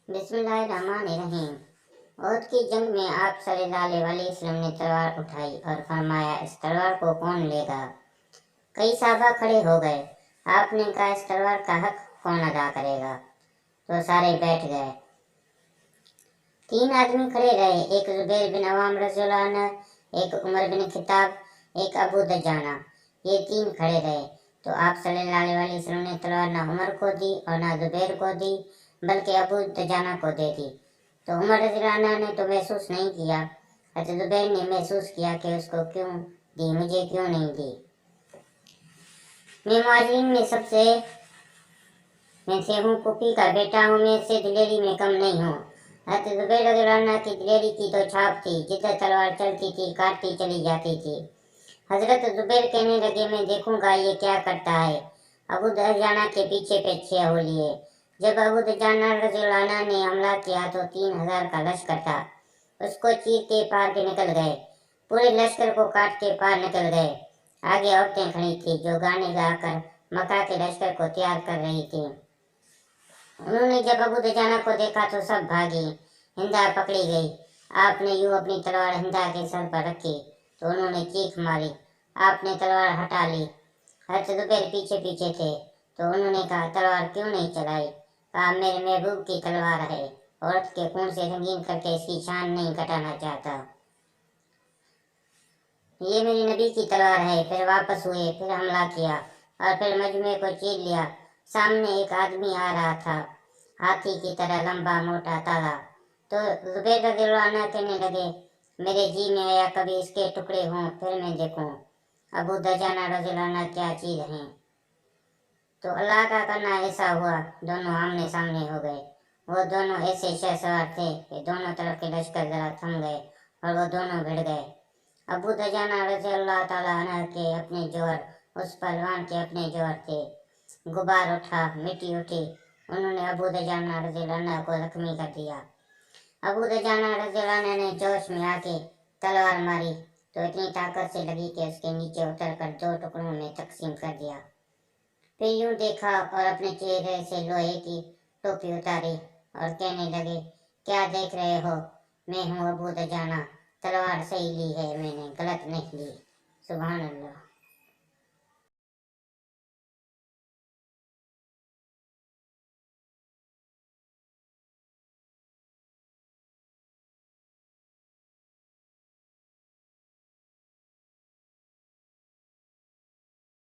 बिस्मिल्लाहिर्रहमानिर्रहीम। उहद की जंग में आप सल्लल्लाहु अलैहि वसल्लम ने तलवार उठाई और फरमाया, इस तलवार को कौन लेगा। कई साहबा खड़े हो गए। आपने कहा, इस तलवार का हक कौन अदा करेगा। तो सारे बैठ गए। 3 आदमी खड़े रहे, एक जुबैर बिन अवाम रज़ियल्लाहु अन्हु, एक उमर बिन खिताब, एक अबू दुजाना। ये 3 खड़े रहे तो आप सल्लल्लाहु अलैहि वसल्लम ने तलवार ना उमर को दी और ना जुबैर को दी, बल्कि अबू दुजाना को दे दी। तो उमर रज़ियल्लाहु अन्हु ने तो महसूस नहीं किया, हज़रत जुबैर ने महसूस किया कि उसको क्यों दी, मुझे क्यों नहीं दी। मैं मुहाजिरीन में सबसे मैं से हूँ, कुफी का बेटा हूँ, मैं से दिलेरी में कम नहीं हूँ। हज़रत जुबैर रज़ियल्लाहु अन्हु की दिलेरी की तो छाप थी, जिधर तलवार चलती थी काटती चली जाती थी। हज़रत जुबैर कहने लगे, मैं देखूंगा ये क्या करता है। अबू दुजाना के पीछे पीछे हो लिए। जब अबू दुजाना रज़ियल्लाहु अन्हु ने हमला किया तो 3000 का लश्कर था, उसको चीर के पार के निकल गए। पूरे लश्कर को काट के पार निकल गए। आगे औरतें खड़ी थी जो गाने गाकर मक्का के लश्कर को तैयार कर रही थी। उन्होंने जब अबू दुजाना को देखा तो सब भागी। हिंदा पकड़ी गई। आपने यूं अपनी तलवार हिंदा के सर पर रखी तो उन्होंने चीख मारी। आपने तलवार हटा ली। हज़रत जुबैर पीछे पीछे थे तो उन्होंने कहा, तलवार क्यों नहीं चलाई। कहा, मेरे महबूब की तलवार है, औरत के खून से रंगीन करके इसकी शान नहीं घटाना चाहता। ये मेरी नबी की तलवार है। फिर वापस हुए, फिर हमला किया और फिर मजमे को चीर लिया। सामने एक आदमी आ रहा था, हाथी की तरह लंबा मोटा ताजा। तो जुबैर रज़ियल्लाहु अन्हु कहने लगे, मेरे जी में आया कभी इसके टुकड़े हों फिर मैं देखूं अबू दुजाना रज़ियल्लाहु अन्हु क्या चीज हैं। तो अल्लाह का करना ऐसा हुआ, दोनों आमने सामने हो गए। वो दोनों ऐसे शहसवार थे कि दोनों तरफ के लश्कर जरा थम गए और वो दोनों भिड़ गए। अबू दुजाना रज़ियल्लाहु ताला अन्हु के अपने जोर, उस पहलवान के अपने जोर थे। गुबार उठा, मिट्टी उठी, उन्होंने अबू दुजाना रज़ियल्लाहु अन्हु को जख्मी कर दिया। अबू दुजाना रज़ियल्लाहु अन्हु ने जोश में आके तलवार मारी तो इतनी ताकत से लगी कि उसके नीचे उतर कर 2 टुकड़ों में तकसीम कर दिया। फिर यूं देखा और अपने चेहरे से लोहे की टोपी उतारी और कहने लगे, क्या देख रहे हो, मैं हूँ अबू दुजाना, तलवार सही ली है मैंने, गलत नहीं ली। सुभान अल्लाह।